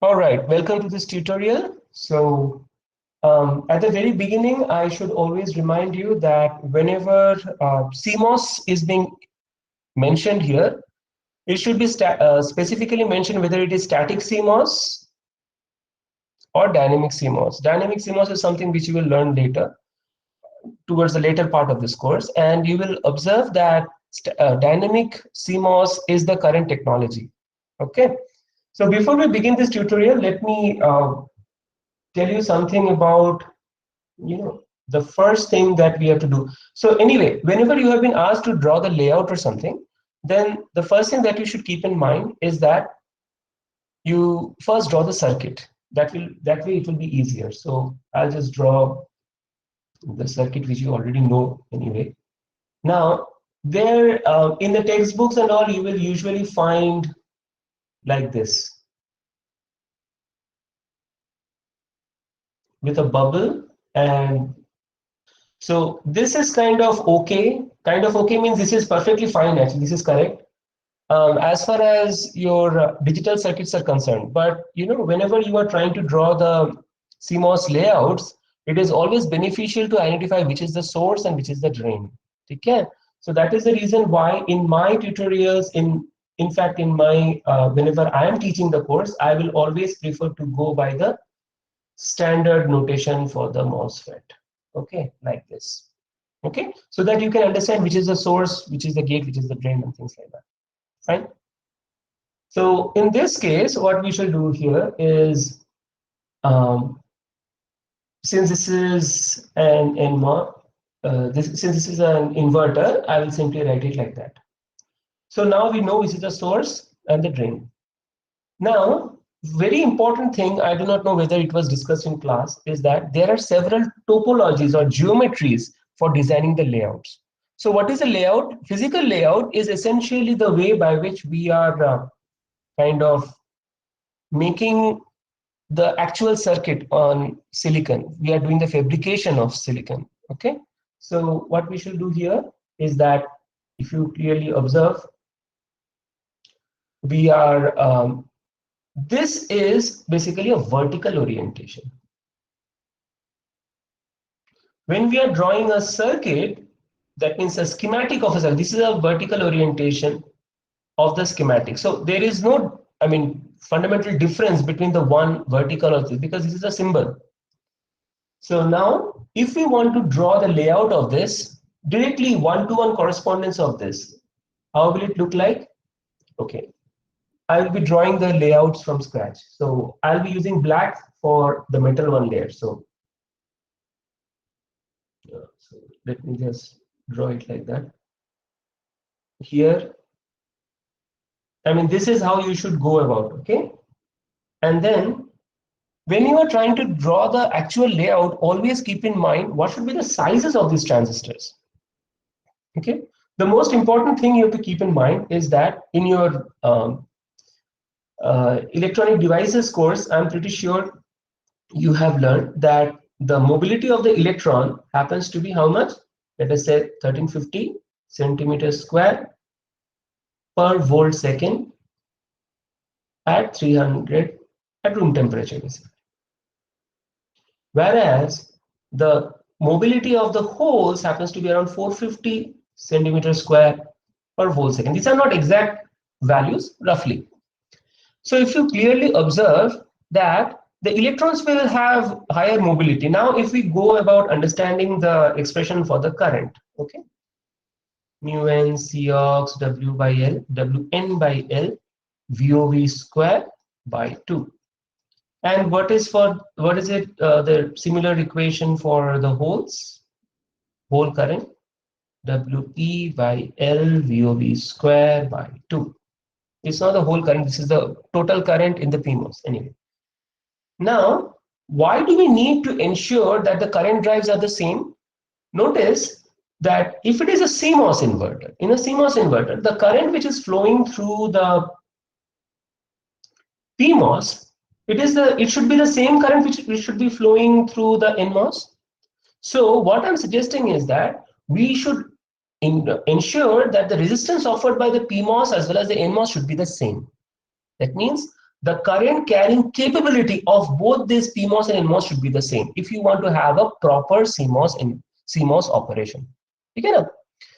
All right, welcome to this tutorial. At the very beginning, I should always remind you that whenever CMOS is being mentioned here, it should be specifically mentioned whether it is static CMOS or dynamic CMOS. Dynamic CMOS is something which you will learn later, towards the later part of this course, and you will observe that dynamic CMOS is the current technology. Okay. So before we begin this tutorial, let me tell you something about the first thing that we have to do. So anyway, whenever you have been asked to draw the layout or something, then the first thing that you should keep in mind is that you first draw the circuit. That way it will be easier. So I'll just draw the circuit which you already know anyway. Now there in the textbooks and all, you will usually find like this, with a bubble. And so this is kind of okay. Kind of okay means this is perfectly fine, actually. This is correct as far as your digital circuits are concerned. But whenever you are trying to draw the CMOS layouts, it is always beneficial to identify which is the source and which is the drain. Okay? So that is the reason why in my tutorials, in fact, in my whenever I am teaching the course, I will always prefer to go by the standard notation for the MOSFET. Okay, like this. Okay, so that you can understand which is the source, which is the gate, which is the drain, and things like that. Fine. So in this case, what we shall do here is, since this is an NMOS, since this is an inverter, I will simply write it like that. So now we know which is the source and the drain. Now, very important thing, I do not know whether it was discussed in class, is that there are several topologies or geometries for designing the layouts. So what is a layout? Physical layout is essentially the way by which we are kind of making the actual circuit on silicon. We are doing the fabrication of silicon. Okay. So what we should do here is that if you clearly observe, we are this is basically a vertical orientation. When we are drawing a circuit, that means a schematic of a circuit. This is a vertical orientation of the schematic. So there is no, fundamental difference between the one vertical or this, because this is a symbol. So now, if we want to draw the layout of this, directly one-to-one correspondence of this, how will it look like? Okay. I will be drawing the layouts from scratch. So I'll be using black for the metal one layer. So let me just draw it like that. Here, this is how you should go about, okay? And then when you are trying to draw the actual layout, always keep in mind what should be the sizes of these transistors. Okay. The most important thing you have to keep in mind is that in your electronic devices course, I'm pretty sure you have learned that the mobility of the electron happens to be how much? Let us say 1350 centimeters square per volt second at 300 at room temperature, basically. Whereas the mobility of the holes happens to be around 450 centimeters square per volt second. These are not exact values, roughly. So if you clearly observe that the electrons will have higher mobility. Now, if we go about understanding the expression for the current, okay, mu n Cox W by L, Wn by L, VOV square by 2. And what is it? The similar equation for the holes, hole current, WE by L VOV square by 2. It's not the whole current, this is the total current in the PMOS anyway. Now, why do we need to ensure that the current drives are the same? Notice that if it is a CMOS inverter, in a CMOS inverter, the current which is flowing through the PMOS, it should be the same current which should be flowing through the NMOS. So what I'm suggesting is that we should ensure that the resistance offered by the PMOS as well as the NMOS should be the same. That means the current carrying capability of both this PMOS and NMOS should be the same if you want to have a proper CMOS and CMOS operation. Okay, now?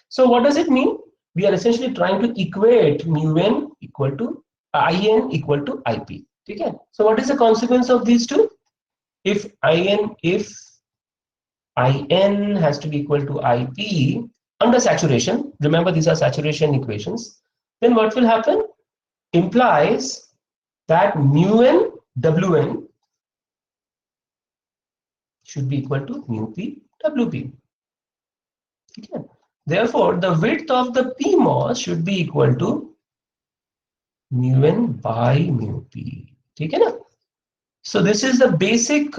So what does it mean? We are essentially trying to equate mu n equal to IN equal to IP. Okay. So what is the consequence of these two? If IN has to be equal to IP under saturation, remember these are saturation equations, then what will happen? Implies that mu n Wn should be equal to mu p Wp. Okay. Therefore, the width of the PMOS should be equal to mu n by mu p. Okay, na? So this is the basic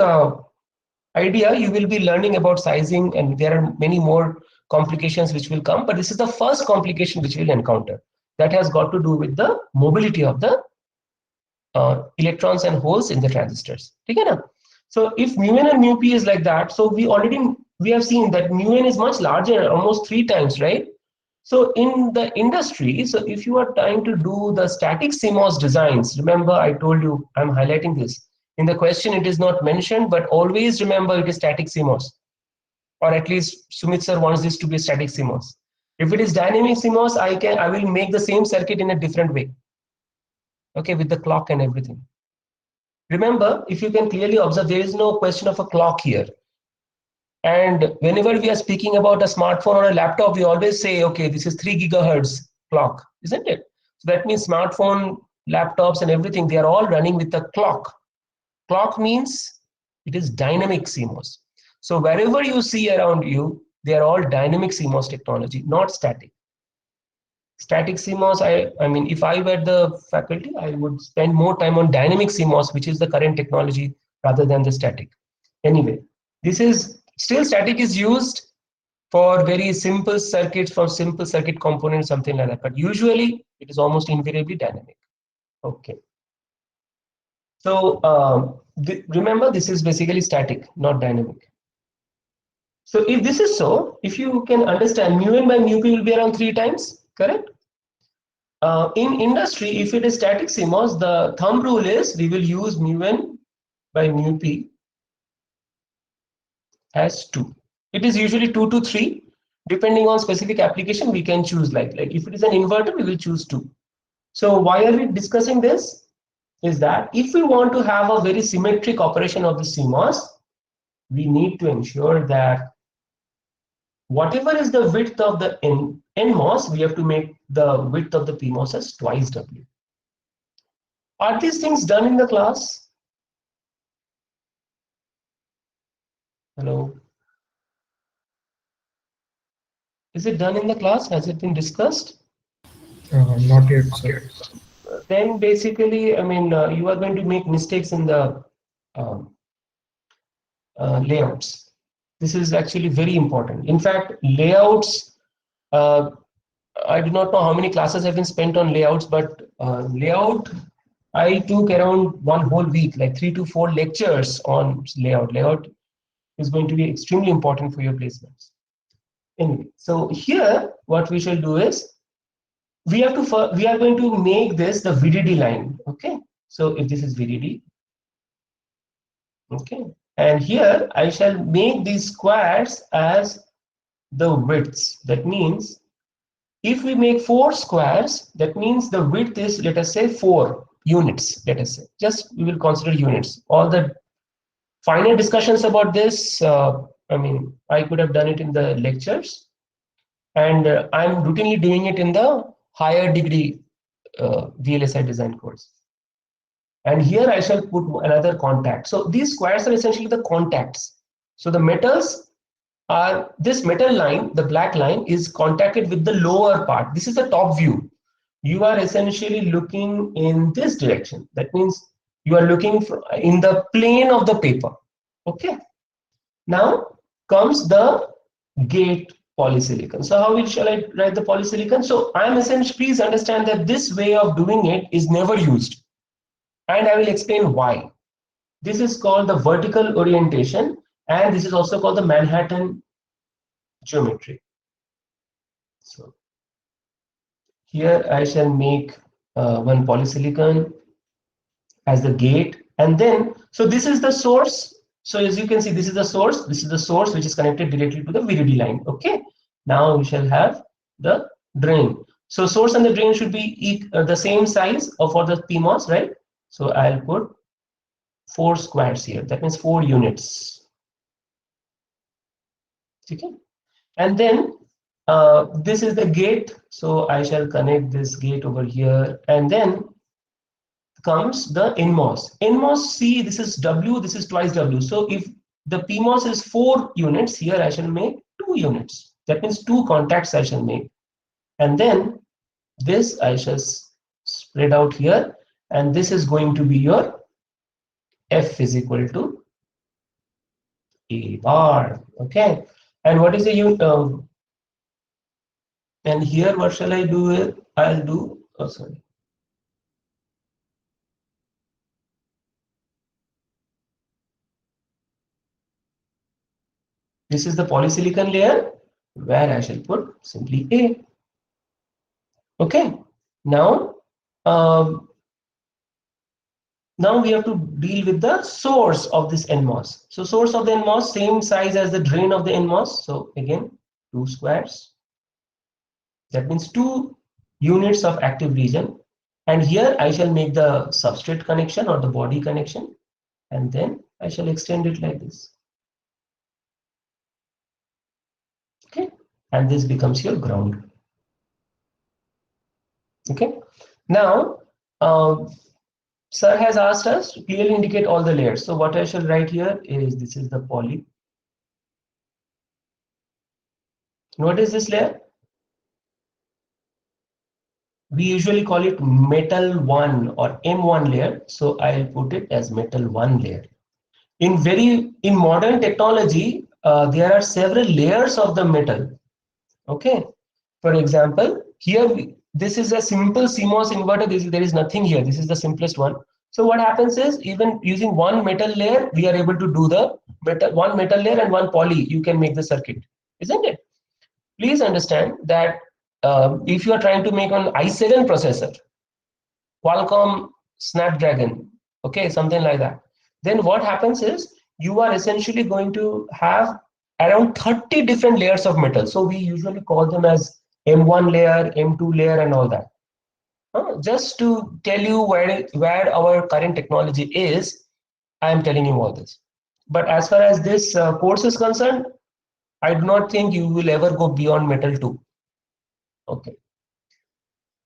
idea. You will be learning about sizing, and there are many more complications which will come, but this is the first complication which we'll encounter that has got to do with the mobility of the electrons and holes in the transistors. Okay, na? So if mu n and mu p is like that, so we have seen that mu n is much larger, almost 3 times, right? So in the industry, so if you are trying to do the static CMOS designs, remember I told you, I'm highlighting this. In the question, it is not mentioned, but always remember it is static CMOS. Or at least Sumit sir wants this to be a static CMOS. If it is dynamic CMOS, I will make the same circuit in a different way. Okay, with the clock and everything. Remember, if you can clearly observe, there is no question of a clock here. And whenever we are speaking about a smartphone or a laptop, we always say, okay, this is 3 gigahertz clock, isn't it? So that means smartphone, laptops, and everything, they are all running with a clock. Clock means it is dynamic CMOS. So wherever you see around you, they are all dynamic CMOS technology, not static. Static CMOS, I mean, if I were the faculty, I would spend more time on dynamic CMOS, which is the current technology, rather than the static. Anyway, this is still static is used for very simple circuits, for simple circuit components, something like that. But usually, it is almost invariably dynamic. Okay. So remember, this is basically static, not dynamic. So if this is so, if you can understand, mu n by mu p will be around 3 times, correct? In industry, if it is static CMOS, the thumb rule is we will use mu n by mu p as 2. It is usually 2 to 3. Depending on specific application, we can choose like if it is an inverter, we will choose 2. So why are we discussing this? Is that if we want to have a very symmetric operation of the CMOS, we need to ensure that whatever is the width of the NMOS, we have to make the width of the PMOS as twice W. Are these things done in the class? Hello? Is it done in the class? Has it been discussed? Not yet, sir. Then basically, I mean, you are going to make mistakes in the um, layouts. This is actually very important. In fact, layouts, I do not know how many classes have been spent on layouts, but layout, I took around 1 whole week, like 3 to 4 lectures on layout. Layout is going to be extremely important for your placements. Anyway, so here, what we shall do is, we are going to make this the VDD line. Okay, so if this is VDD, okay, and here I shall make these squares as the widths. That means if we make 4 squares, that means the width is, let us say, 4 units. Let us say, just we will consider units. All the finer discussions about this, I mean, I could have done it in the lectures, and I'm routinely doing it in the higher degree VLSI design course. And here I shall put another contact. So these squares are essentially the contacts. So the metals are, this metal line, the black line, is contacted with the lower part. This is the top view. You are essentially looking in this direction. That means you are looking in the plane of the paper. Okay. Now comes the gate polysilicon. So how shall I write the polysilicon? So I am essentially, please understand that this way of doing it is never used. And I will explain why. This is called the vertical orientation, and this is also called the Manhattan geometry. So here I shall make one polysilicon, as the gate, and then so this is the source. So as you can see, this is the source, this is the source which is connected directly to the VDD line. Okay, now we shall have the drain. So source and the drain should be the same size for the PMOS, right? So I'll put 4 squares here, that means 4 units. Okay, and then this is the gate, so I shall connect this gate over here, and then comes the NMOS. NMOS, see, this is W, this is twice W. So if the PMOS is 4 units, here I shall make 2 units. That means 2 contacts I shall make. And then this I shall spread out here. And this is going to be your F is equal to A bar. Okay. And what is the unit? And here, what shall I do? I'll do, oh, sorry. This is the polysilicon layer where I shall put simply A. Okay. Now, now we have to deal with the source of this NMOS. So source of the NMOS, same size as the drain of the NMOS. So again, 2 squares. That means 2 units of active region. And here I shall make the substrate connection or the body connection. And then I shall extend it like this. Okay. And this becomes your ground. Okay. Now, sir has asked us to clearly indicate all the layers. So what I shall write here is this is the poly. What is this layer? We usually call it metal 1 or M1 layer. So I'll put it as metal 1 layer. In modern technology, there are several layers of the metal. Okay. For example, here this is a simple CMOS inverter. There is nothing here. This is the simplest one. So what happens is, even using one metal layer, we are able to do the one metal layer and one poly. You can make the circuit, isn't it? Please understand that if you are trying to make an i7 processor, Qualcomm Snapdragon, okay, something like that, then what happens is you are essentially going to have around 30 different layers of metal. So we usually call them as M1 layer, M2 layer, and all that. Just to tell you where our current technology is, I am telling you all this. But as far as this course is concerned, I do not think you will ever go beyond metal 2. Okay.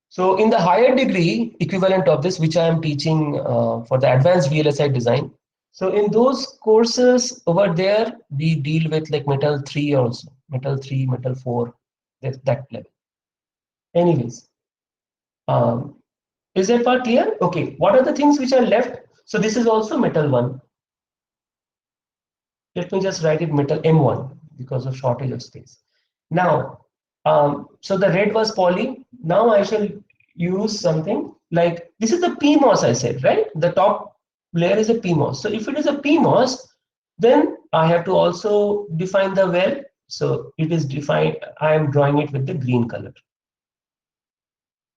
So in the higher degree equivalent of this, which I am teaching for the advanced VLSI design. So in those courses over there, we deal with like metal 3 also, metal 3, metal 4, that level. Anyways, is that part clear? Okay, what are the things which are left? So this is also metal 1. Let me just write it metal M1 because of shortage of space. Now, so the red was poly. Now I shall use something like, this is the PMOS I said, right? The top layer is a PMOS. So if it is a PMOS, then I have to also define the well. So it is defined, I am drawing it with the green color.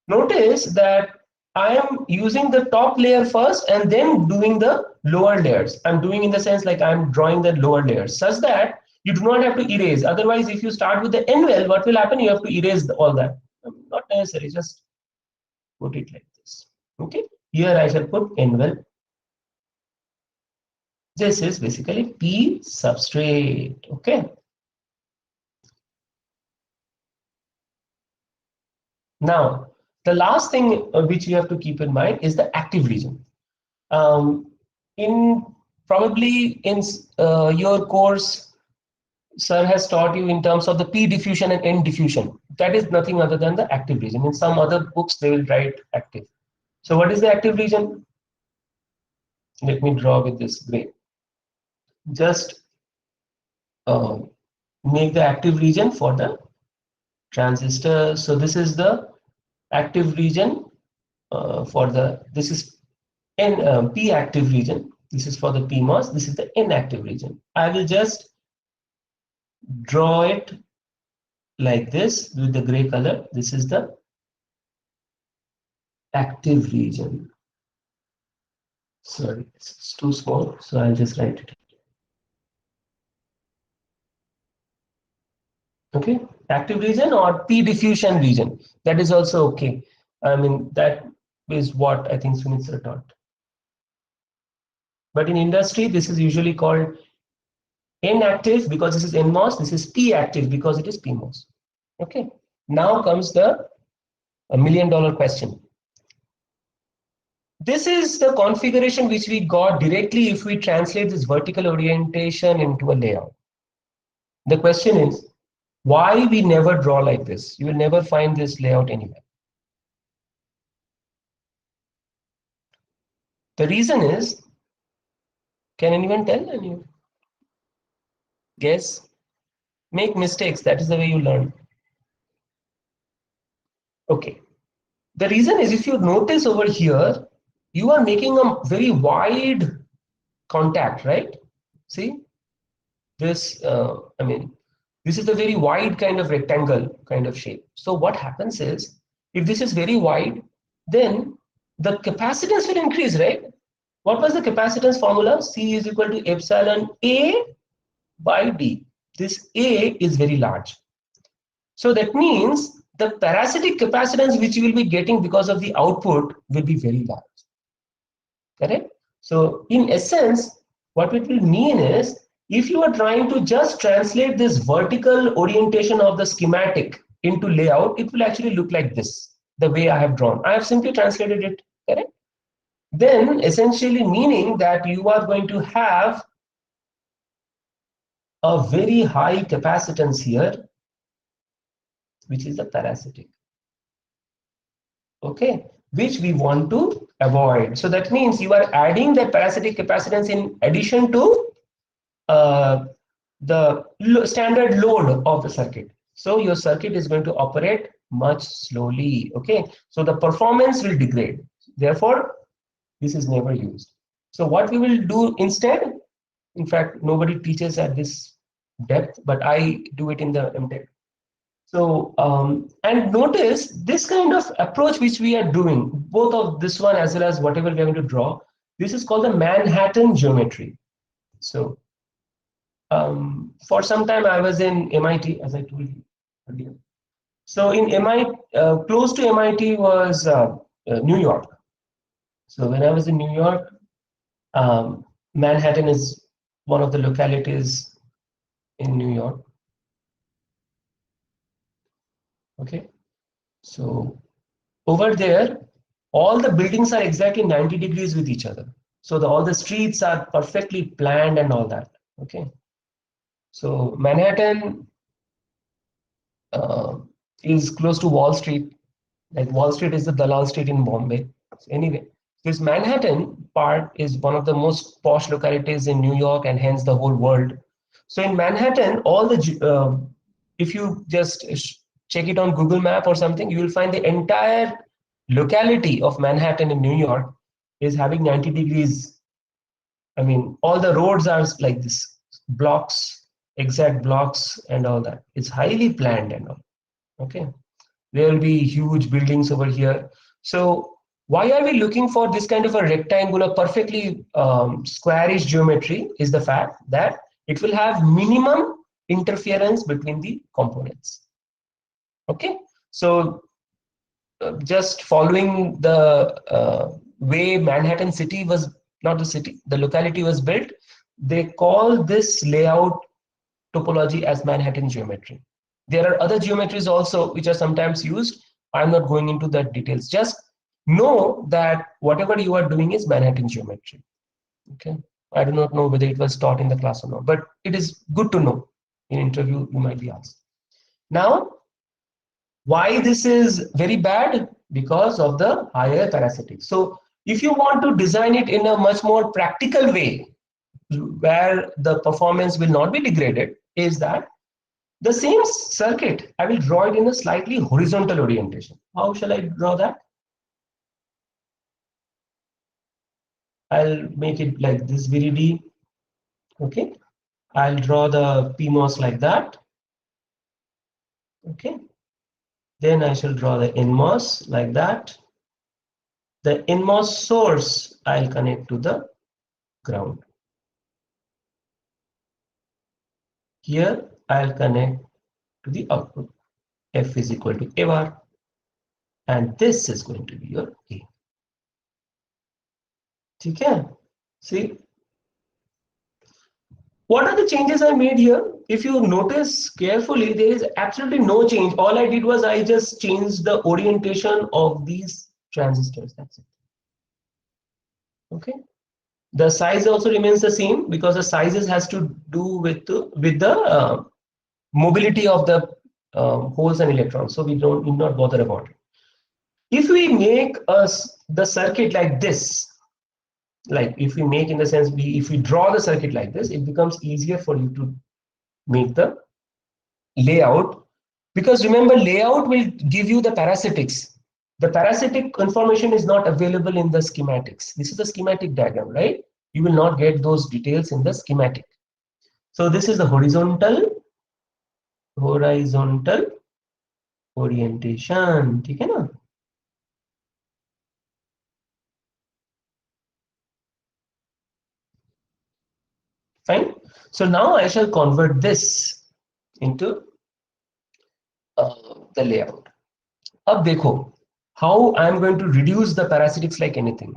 Notice that I am using the top layer first and then doing the lower layers. I'm doing in the sense like I'm drawing the lower layers such that you do not have to erase. Otherwise, if you start with the N well, what will happen? You have to erase all that. Not necessary, just put it like this. Okay, here I shall put N well. This is basically P substrate. Okay. Now, the last thing which you have to keep in mind is the active region. In probably in your course, sir has taught you in terms of the P diffusion and N diffusion. That is nothing other than the active region. In some other books, they will write active. So what is the active region? Let me draw with this gray. Just make the active region for the transistor. So this is the active region for the, this is N P active region. This is for the PMOS. This is the N active region. I will just draw it like this with the gray color. This is the active region. Sorry, it's too small, so I'll just write it. Okay, active region or P diffusion region. That is also okay. I mean, that is what I think Sunit taught. But in industry, this is usually called N active because this is NMOS. This is P active because it is PMOS. Okay. Now comes the $1 million question. This is the configuration which we got directly if we translate this vertical orientation into a layout. The question is, why we never draw like this? You will never find this layout anywhere. The reason is, can anyone tell? Anyone? Guess? Make mistakes. That is the way you learn. Okay. The reason is, if you notice over here, you are making a very wide contact, right? See this, I mean, this is a very wide kind of rectangle kind of shape. So what happens is, if this is very wide, then the capacitance will increase, right? What was the capacitance formula? C is equal to epsilon A by D. This A is very large. So that means the parasitic capacitance which you will be getting because of the output will be very large. Correct? So in essence, what it will mean is, if you are trying to just translate this vertical orientation of the schematic into layout, it will actually look like this, the way I have drawn. I have simply translated it, correct? Then essentially meaning that you are going to have a very high capacitance here, which is the parasitic. Okay, which we want to avoid. So that means you are adding the parasitic capacitance in addition to the standard load of the circuit. So your circuit is going to operate much slowly. Okay, so the performance will degrade. Therefore, this is never used. So what we will do instead, in fact, nobody teaches at this depth, but I do it in the MTech. So, and notice this kind of approach which we are doing, both of this one as well as whatever we are going to draw, this is called the Manhattan geometry. So, for some time I was in MIT, as I told you earlier. So in MIT, close to MIT was New York. So when I was in New York, Manhattan is one of the localities in New York. Okay, so over there, all the buildings are exactly 90 degrees with each other. So all the streets are perfectly planned and all that. Okay, so Manhattan is close to Wall Street. Like Wall Street is the Dalal Street in Bombay. So anyway, this Manhattan part is one of the most posh localities in New York and hence the whole world. So in Manhattan, all the if you just check it on Google Map or something, you will find the entire locality of Manhattan in New York is having 90 degrees. I mean, all the roads are like this, blocks, exact blocks and all that. It's highly planned and all. Okay. There will be huge buildings over here. So why are we looking for this kind of a rectangular, perfectly squarish geometry is the fact that it will have minimum interference between the components. Okay, so just following the way Manhattan city was, not the city, the locality was built, they call this layout topology as Manhattan geometry. There are other geometries also which are sometimes used. I'm not going into that details. Just know that whatever you are doing is Manhattan geometry. Okay, I do not know whether it was taught in the class or not, but it is good to know. In interview, you might be asked. Now, why this is very bad? Because of the higher parasitic. So if you want to design it in a much more practical way, where the performance will not be degraded, is that the same circuit, I will draw it in a slightly horizontal orientation. How shall I draw that? I'll make it like this VDD. Okay, I'll draw the PMOS like that. Okay, then I shall draw the NMOS like that. the NMOS source I'll connect to the ground. Here I'll connect to the output. F is equal to A bar, and this is going to be your A. Okay? See, what are the changes I made here? If you notice carefully, there is absolutely no change. All I did was I just changed the orientation of these transistors. That's it. Okay. The size also remains the same because the sizes has to do with the mobility of the holes and electrons. So we don't need not bother about it. If we make the circuit like this, like if we make in the sense if we draw the circuit like this, it becomes easier for you to make the layout, because remember, layout will give you the parasitics. The parasitic information is not available in the schematics. This is the schematic diagram, right? You will not get those details in the schematic. So this is the horizontal orientation. ठीक है ना? Fine. So now I shall convert this into the layout. अब देखो how I am going to reduce the parasitics like anything.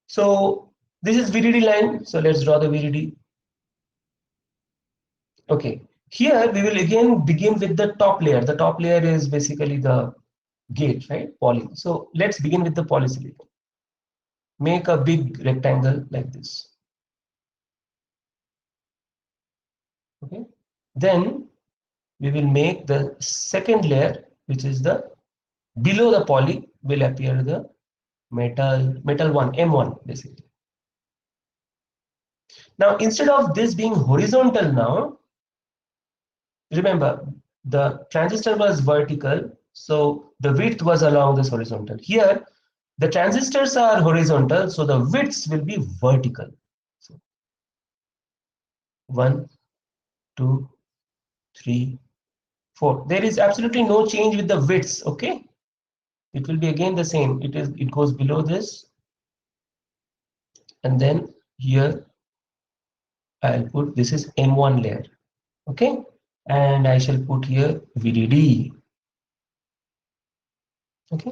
So this is VDD line. So let's draw the VDD. Okay. Here we will again begin with the top layer. The top layer is basically the gate, right? Poly. So let's begin with the polysilicon. Make a big rectangle like this. Okay. Then we will make the second layer, which is the below the poly will appear the metal one, M1 basically. Now instead of this being horizontal now, remember the transistor was vertical, so the width was along this horizontal. Here the transistors are horizontal, so the widths will be vertical. So 1, 2, 3, 4. There is absolutely no change with the widths. Okay, it will be again the same. It goes below this, and then here I'll put, this is M1 layer. Okay, and I shall put here VDD. Okay,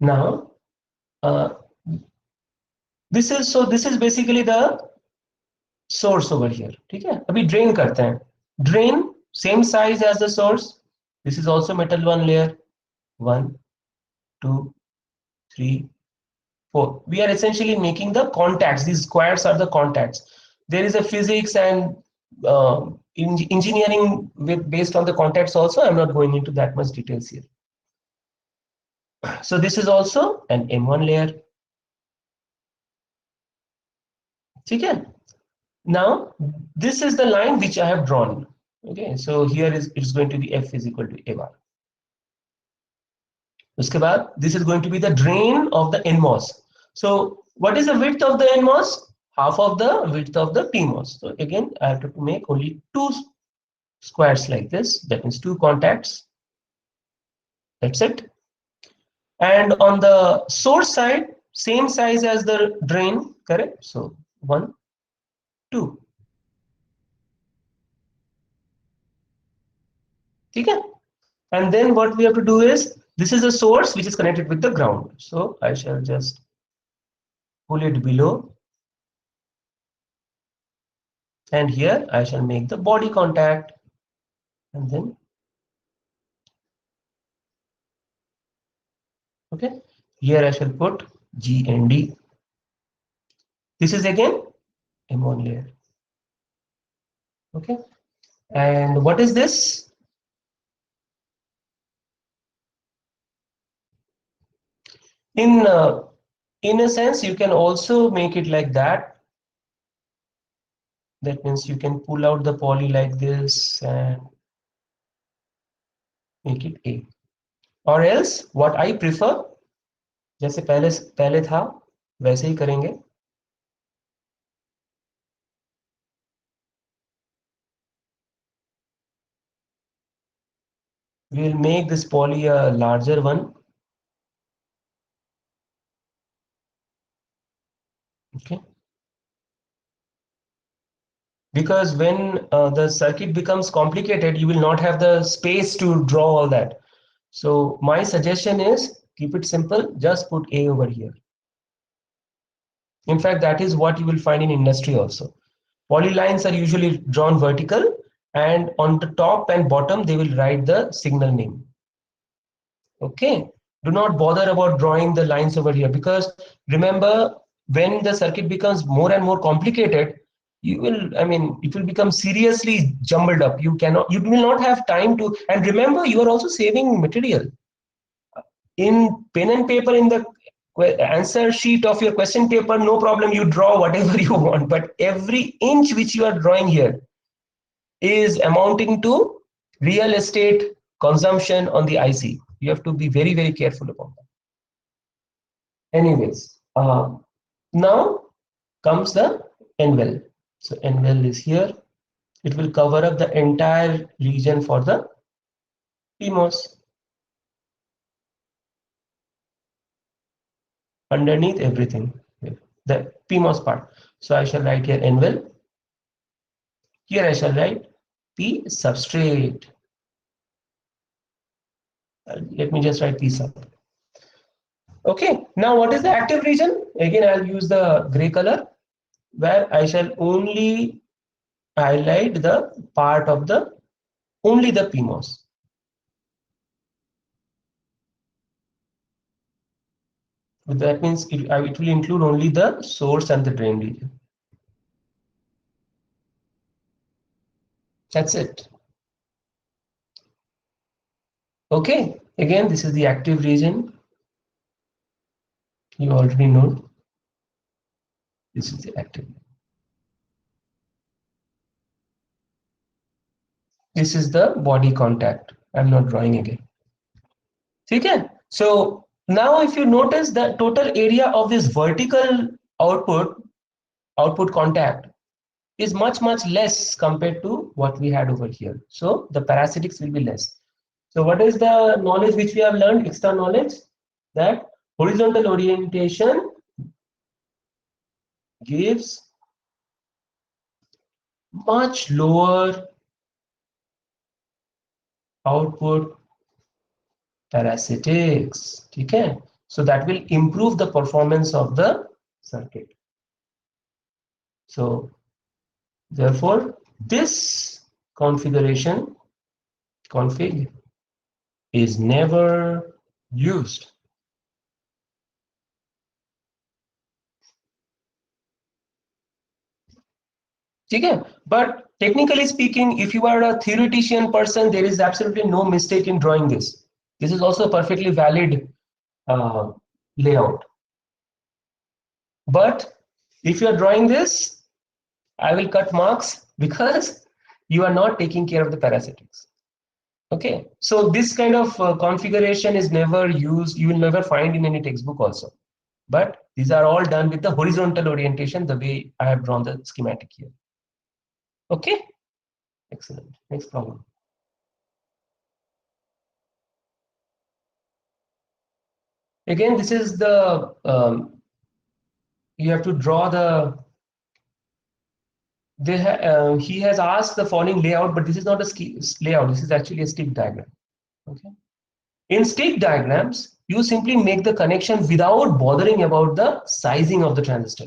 now this is basically the source over here. ठीक है, अभी drain करते हैं. Drain same size as the source. This is also metal one layer. 1, 2, 3, 4. We are essentially making the contacts. These squares are the contacts. There is a physics and engineering based on the contacts also. I'm not going into that much details here. So this is also an M1 layer. Okay. Now this is the line which I have drawn. Okay, so here it's going to be F is equal to A bar. Uske baad, this is going to be the drain of the NMOS. So what is the width of the NMOS? Half of the width of the PMOS. So again, I have to make only 2 squares like this. That means 2 contacts. That's it. And on the source side, same size as the drain, correct? So 1, 2. Okay. And then what we have to do is, this is a source which is connected with the ground. So I shall just pull it below. And here I shall make the body contact. And then, okay, here I shall put G and D. This is again M1 layer. Okay. And what is this? In a sense, you can also make it like that. That means you can pull out the poly like this and make it A. Or else, what I prefer, जैसे पहले था वैसे ही करेंगे. We will make this poly a larger one. Okay. Because when the circuit becomes complicated, you will not have the space to draw all that. So my suggestion is keep it simple, just put A over here. In fact, that is what you will find in industry also. Polylines are usually drawn vertical, and on the top and bottom, they will write the signal name. Okay. Do not bother about drawing the lines over here, because remember, when the circuit becomes more and more complicated, you will, I mean, it will become seriously jumbled up. You will not have time to, and remember, you are also saving material. In pen and paper, in the answer sheet of your question paper, no problem, you draw whatever you want, but every inch which you are drawing here is amounting to real estate consumption on the IC. You have to be very, very careful about that. Anyways, now comes the NVEL. So NVEL is here. It will cover up the entire region for the PMOS. Underneath everything, the PMOS part. So I shall write here NVEL. Here I shall write P substrate. Let me just write P sub. Okay, now what is the active region? Again, I'll use the gray color, where I shall only highlight the part of the only the PMOS. That means it will include only the source and the drain region. That's it. Okay, again, this is the active region. You already know. This is the active. This is the body contact. I'm not drawing again. Okay. So now if you notice the total area of this vertical output contact is much less compared to what we had over here. So the parasitics will be less. So what is the knowledge which we have learned, extra knowledge? That horizontal orientation gives much lower output parasitics. Okay. So that will improve the performance of the circuit. So therefore, this config is never used. Okay. But technically speaking, if you are a theoretician person, there is absolutely no mistake in drawing this. This is also a perfectly valid layout. But if you are drawing this, I will cut marks because you are not taking care of the parasitics. Okay, so this kind of configuration is never used. You will never find in any textbook also. But these are all done with the horizontal orientation, the way I have drawn the schematic here. Okay, excellent. Next problem. Again, this is the, you have to draw the, he has asked the following layout, but this is not a layout, this is actually a stick diagram. Okay. In stick diagrams, you simply make the connection without bothering about the sizing of the transistor.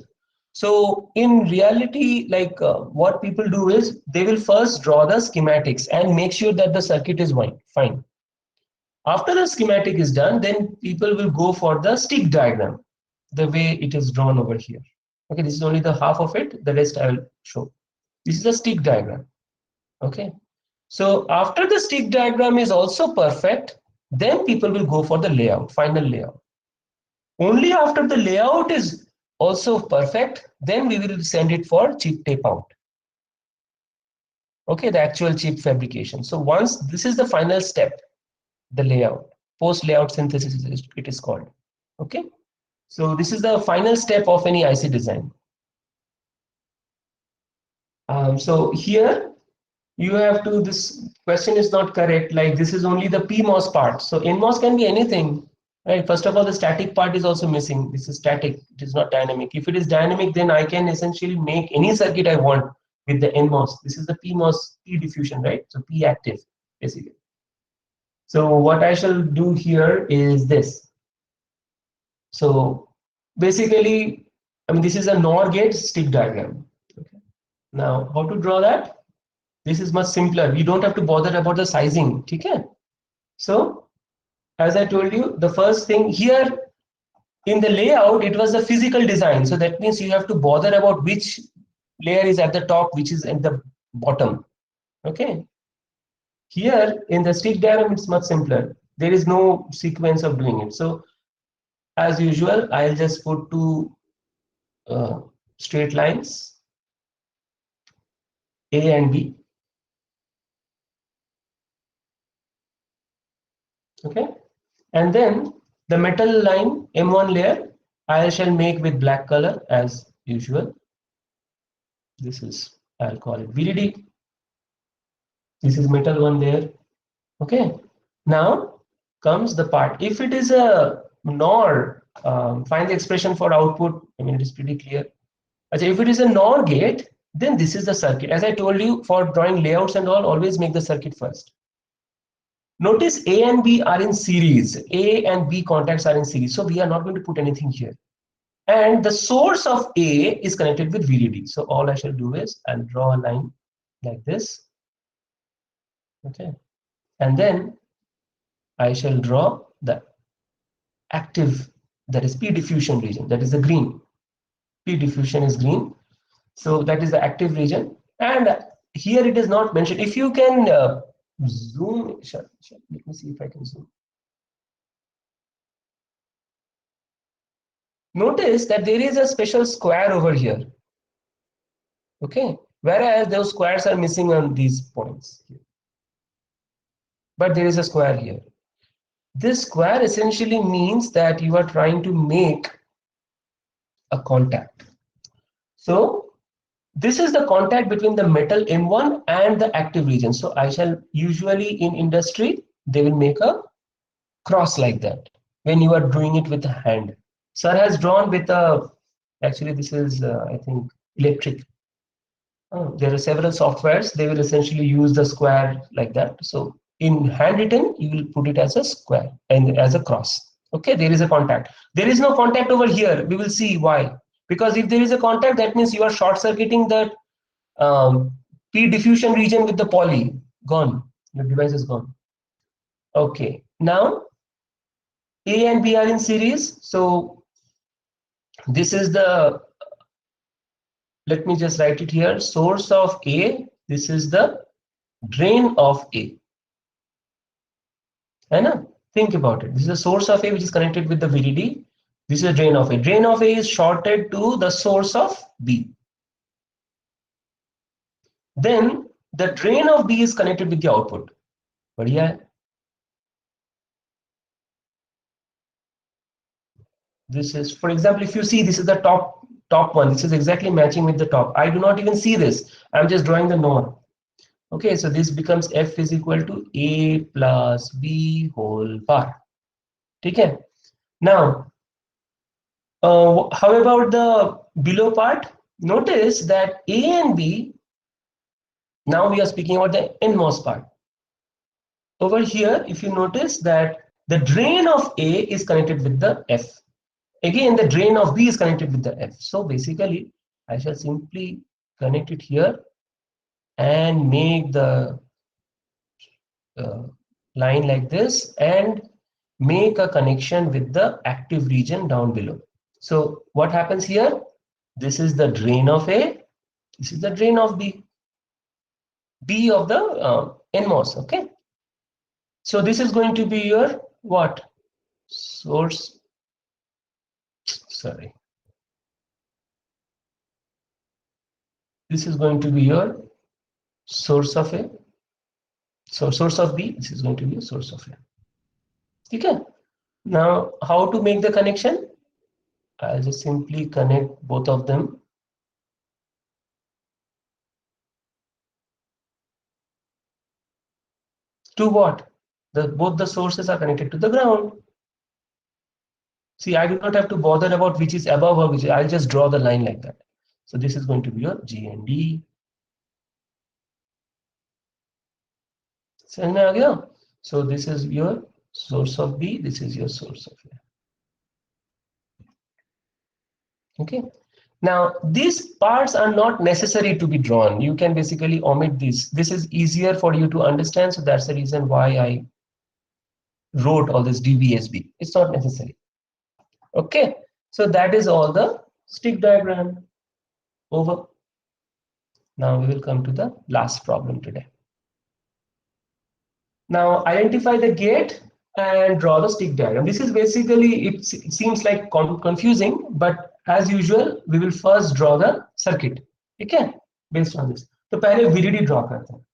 So in reality, like what people do is they will first draw the schematics and make sure that the circuit is fine. After the schematic is done, then people will go for the stick diagram, the way it is drawn over here. Okay, this is only the half of it, the rest I will show. This is a stick diagram. Okay, so after the stick diagram is also perfect, then people will go for the layout, final layout. Only after the layout is also perfect, then we will send it for chip tape out. Okay, the actual chip fabrication. So once this is the final step, the layout, post layout synthesis it is called. Okay, so this is the final step of any IC design. So here you have to, this question is not correct, like this is only the PMOS part. So NMOS can be anything. Right. First of all, the static part is also missing. This is static. It is not dynamic. If it is dynamic, then I can essentially make any circuit I want with the NMOS. This is the PMOS, P diffusion, right? So P active, basically. So what I shall do here is this. So basically, I mean, this is a NOR gate stick diagram. Okay. Now, how to draw that? This is much simpler. You don't have to bother about the sizing. Okay. So as I told you, the first thing here in the layout, it was the physical design. So that means you have to bother about which layer is at the top, which is at the bottom. Okay. Here in the stick diagram, it's much simpler. There is no sequence of doing it. So as usual, I'll just put two straight lines, A and B. Okay. And then the metal line M1 layer, I shall make with black color as usual. This is, I'll call it VDD. This is metal one there. Okay. Now comes the part. If it is a NOR, find the expression for output. I mean, it is pretty clear. Okay, if it is a NOR gate, then this is the circuit. As I told you, for drawing layouts and all, always make the circuit first. Notice A and B are in series. A and B contacts are in series. So we are not going to put anything here. And the source of A is connected with VDD. So all I shall do is I'll draw a line like this. Okay. And then I shall draw the active, that is P diffusion region, that is the green. P diffusion is green. So that is the active region. And here it is not mentioned. If you can zoom, let me see if I can zoom. Notice that there is a special square over here. Okay. Whereas those squares are missing on these points here. But there is a square here. This square essentially means that you are trying to make a contact. So this is the contact between the metal M1 and the active region. So I shall usually in industry, they will make a cross like that when you are doing it with the hand. Sir has drawn with a, actually this is I think electric. There are several softwares, they will essentially use the square like that. So in handwritten, you will put it as a square and as a cross. Okay, there is a contact. There is no contact over here. We will see why. Because if there is a contact, that means you are short circuiting that P diffusion region with the poly. Gone. Your device is gone. Okay. Now A and B are in series. So this is the, let me just write it here, source of A. This is the drain of A. Right? Think about it. This is the source of A which is connected with the VDD. This is the drain of A. Drain of A is shorted to the source of B. Then the drain of B is connected with the output. Badhiya hai? This is, for example, if you see this is the top one. This is exactly matching with the top. I do not even see this. I'm just drawing the NOR. Okay, so this becomes F is equal to A plus B whole bar. Okay. Now, how about the below part? Notice that A and B, now we are speaking about the NMOS part. Over here, if you notice that the drain of A is connected with the F. Again, the drain of B is connected with the F. So basically, I shall simply connect it here and make the line like this and make a connection with the active region down below. So what happens here? This is the drain of A. This is the drain of B. B of the NMOS. Okay. So this is going to be your what? Source. Sorry. This is going to be your source of A. So source of B. This is going to be a source of A. Okay. Now, how to make the connection? I'll just simply connect both of them. To what? Both the sources are connected to the ground. See, I do not have to bother about which is above or which is, I'll just draw the line like that. So this is going to be your GND. So this is your source of B, this is your source of A. Okay. Now, these parts are not necessary to be drawn. You can basically omit these. This is easier for you to understand. So that's the reason why I wrote all this DBSB. It's not necessary. Okay. So that is all the stick diagram. Over. Now we will come to the last problem today. Now identify the gate and draw the stick diagram. This is basically, it seems like confusing, but as usual, we will first draw the circuit. Okay, based on this. So पहले VDD draw करते हैं.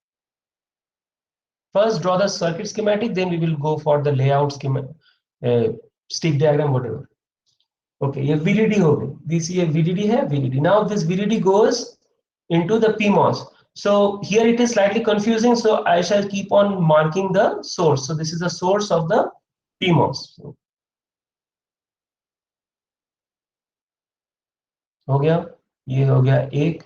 First draw the circuit schematic, then we will go for the layout schematic, stick diagram, whatever. Okay, ये VDD हो गई. This ये VDD है, VDD. Now this VDD goes into the PMOS. So here it is slightly confusing, so I shall keep on marking the source. So this is the source of the PMOS. So, हो गया, ये हो गया एक.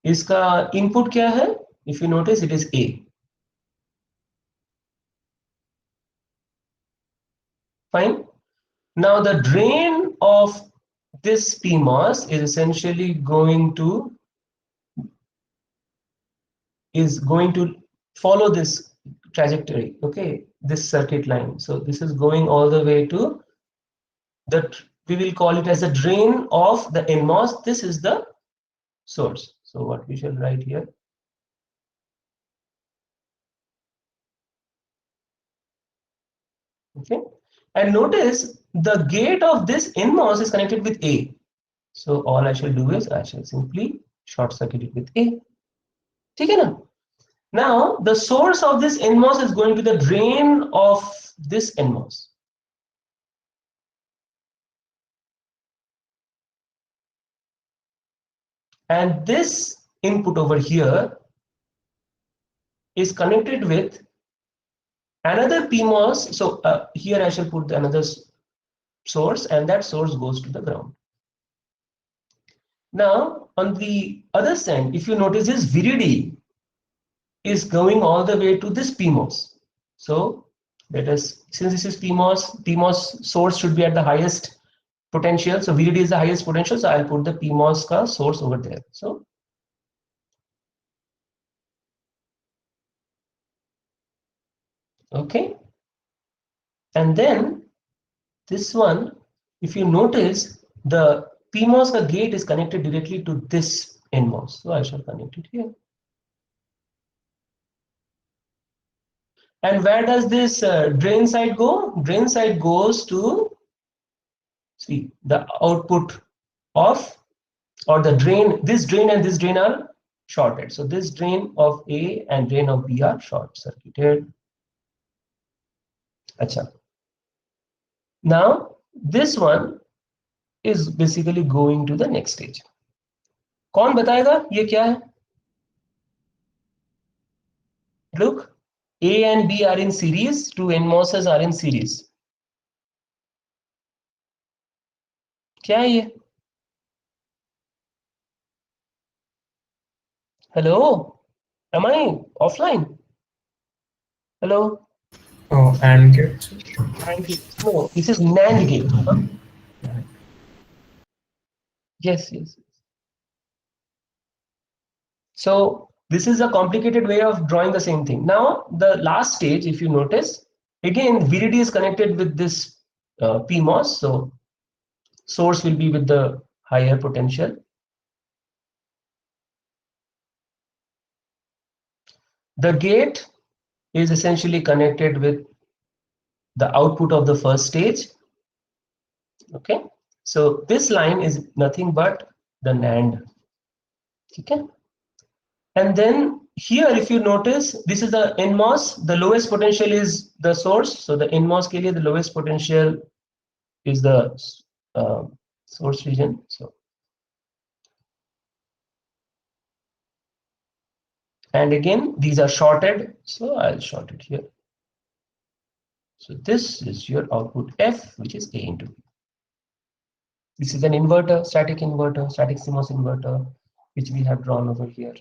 इसका input क्या है? If you notice, it is A. Fine. Now the drain of this PMOS is essentially going to follow this trajectory, okay, this circuit line. So this is going all the way to that, we will call it as a drain of the NMOS. This is the source. So what we shall write here, okay, and notice the gate of this NMOS is connected with A. So all I shall do is I shall simply short circuit it with A. Okay, now the source of this NMOS is going to the drain of this NMOS. And this input over here is connected with another PMOS. So here I shall put another source, and that source goes to the ground. Now on the other side, if you notice, this VDD is going all the way to this PMOS. So let us, since this is PMOS source should be at the highest potential. So VDD is the highest potential. So I'll put the PMOS ka source over there. So okay, and then this one, if you notice, the PMOS ka gate is connected directly to this NMOS. So I shall connect it here. And where does this drain side go? Drain side goes to, see, the output of, or the drain. This drain and this drain are shorted. So this drain of A and drain of B are short circuited. Acha. Now this one is basically going to the next stage. कौन बताएगा ये क्या है? Look, A and B are in series, two NMOSes are in series. क्या है ये? Hello, am I offline? Hello. Oh, AND gate. AND gate. No, this is NAND gate. Huh? Yes, yes. So this is a complicated way of drawing the same thing. Now the last stage, if you notice, again VDD is connected with this PMOS. So source will be with the higher potential. The gate is essentially connected with the output of the first stage. Okay, so this line is nothing but the NAND. Okay, and then here, if you notice, this is the NMOS. The lowest potential is the source. So the NMOS ke liye, the lowest potential is the source region. So, and again, these are shorted. So I'll short it here. So this is your output F, which is A into B. This is an inverter, static CMOS inverter, which we have drawn over here.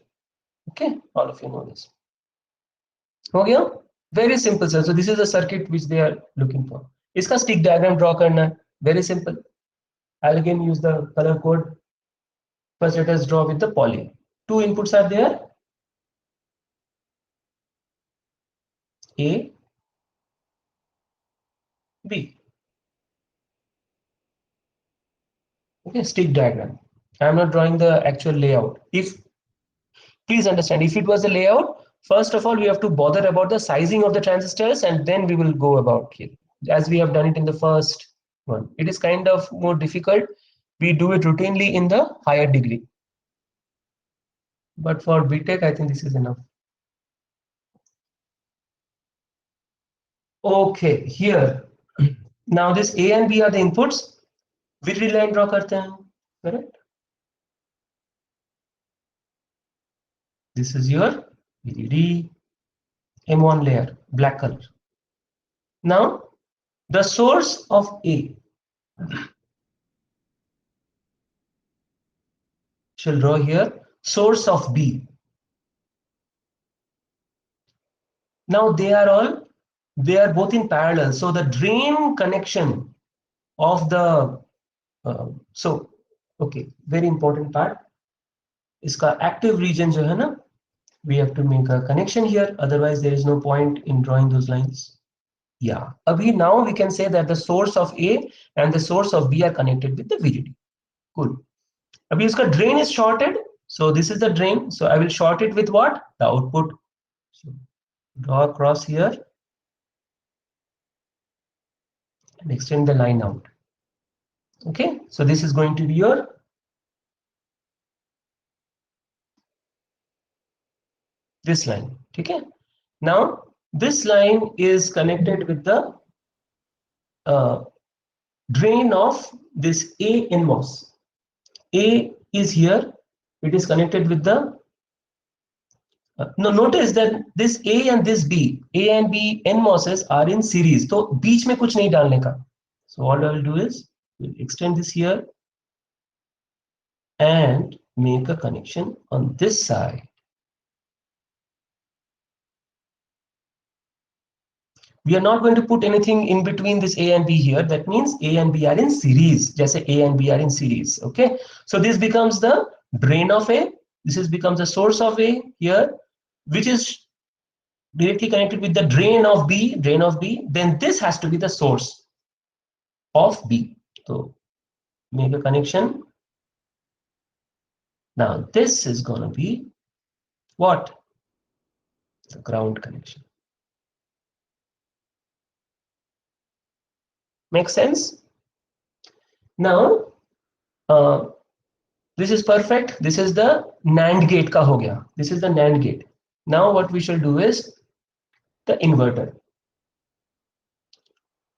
Okay, all of you know this. Okay, very simple sir. So this is a circuit which they are looking for. इसका stick diagram draw करना है. Very simple. I'll again use the color code. First, let us draw with the poly. Two inputs are there. A, B. Okay, stick diagram. I am not drawing the actual layout. If please understand, if it was a layout, first of all, we have to bother about the sizing of the transistors, and then we will go about it, as we have done it in the first one. It is kind of more difficult. We do it routinely in the higher degree. But for BTech, I think this is enough. Okay, here. Now this A and B are the inputs. VDD line draw करते हैं, correct? This is your VDD M1 layer, black color. Now, the source of A shall draw here, source of B. Now they are both in parallel. So the drain connection of the okay, very important part. Iska active region jo hai na, we have to make a connection here. Otherwise, there is no point in drawing those lines. Yeah. Abhi now we can say that the source of A and the source of B are connected with the VDD. Cool. Abhi iska drain is shorted. So this is the drain. So I will short it with what? The output. So draw across here and extend the line out. Okay. So this is going to be your this line. Okay. Now this line is connected with the drain of this A NMOS. A is here. It is connected with the now notice that this A and this B, A and B NMOSes are in series. So बीच में कुछ नहीं डालने का. So what I will do is we'll extend this here and make a connection on this side. We are not going to put anything in between this A and B here. That means A and B are in series. Just say A and B are in series. Okay. So this becomes the drain of A. This becomes the source of A here, which is directly connected with the drain of B. Then this has to be the source of B. So make a connection. Now this is going to be what? The ground connection. Make sense? Now, this is perfect. This is the NAND gate ka ho gaya. This is the NAND gate. Now what we shall do is the inverter.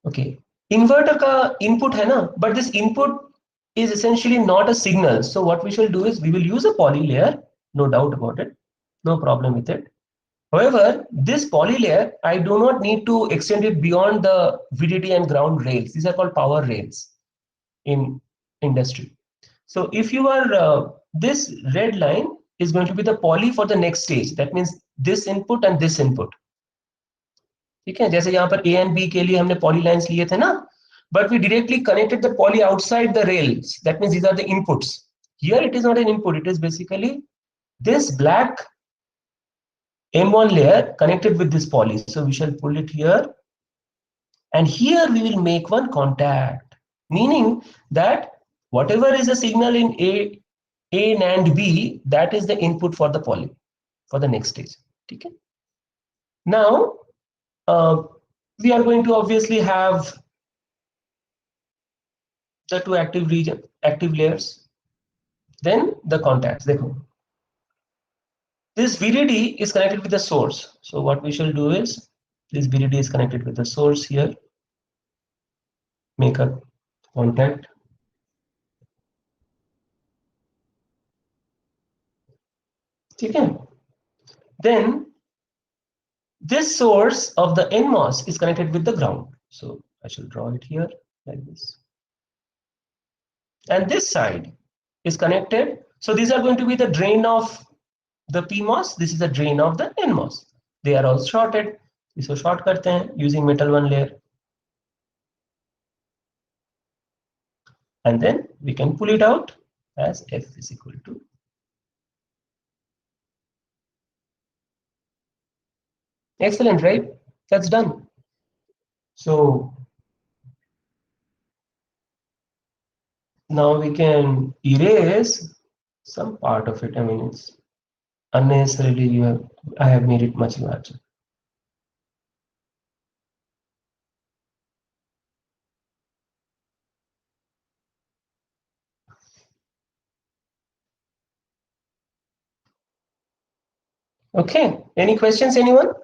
Okay. Inverter ka input hai na, but this input is essentially not a signal. So what we shall do is we will use a poly layer, no doubt about it. No problem with it. However, this poly layer, I do not need to extend it beyond the VDD and ground rails. These are called power rails in industry. So if you are, this red line is going to be the poly for the next stage. That means this input and this input. ठीक है, जैसे यहाँ पर A and B के लिए हमने poly lines लिए थे ना, but we directly connected the poly outside the rails. That means these are the inputs. Here it is not an input. It is basically this black M1 layer connected with this poly. So we shall pull it here, and here we will make one contact, meaning that whatever is the signal in A and B, that is the input for the poly for the next stage. Okay. Now we are going to obviously have the two active layers, then the contacts. Dekho. This VDD is connected with the source. So what we shall do is this VDD is connected with the source here. Make a contact. Okay. Then this source of the NMOS is connected with the ground. So I shall draw it here like this. and this side is connected. So these are going to be the drain of the PMOS. This is the drain of the NMOS. They are all shorted. इसको short करते हैं using metal one layer, and then we can pull it out as F is equal to. Excellent, right? That's done. So now we can erase some part of it. I mean, it's unnecessarily I have made it much larger. Okay, any questions, anyone?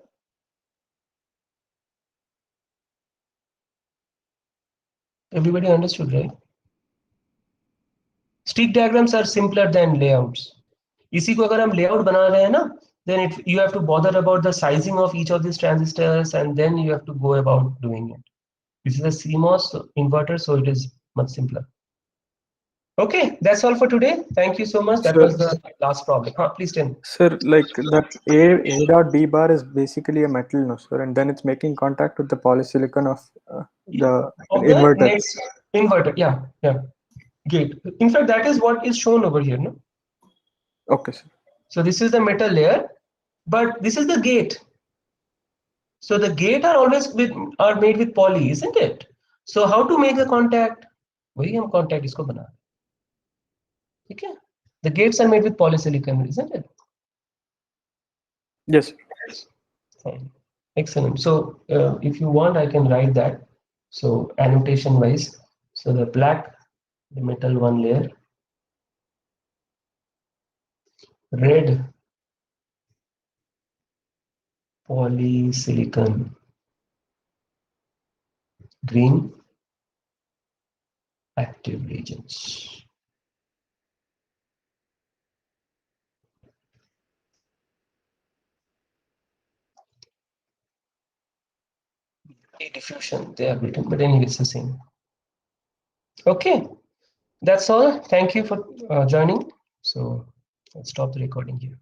Everybody understood, right? Stick diagrams are simpler than layouts. इसी को अगर हम layout बना रहे हैं ना, then you have to bother about the sizing of each of these transistors, and then you have to go about doing it. This is a CMOS inverter, so it is much simpler. Okay, that's all for today. Thank you so much. That was the last problem. Please tell me. Sir, like that A dot B bar is basically a metal, no, sir, and then it's making contact with the polysilicon of the inverter. Next inverter, yeah, gate. In fact, that is what is shown over here, no? Okay, sir. So this is the metal layer, but this is the gate. So the gate are always made with poly, isn't it? So how to make a contact? वही हम contact इसको बना रहे हैं. ठीक है? The gates are made with polysilicon, isn't it? Yes. Fine. Excellent. So if you want, I can write that. So annotation wise, so the black, the metal one layer, red polysilicon, green active regions. Diffusion, they are written, but anyway, it's the same. Okay, that's all. Thank you for joining. So let's stop the recording here.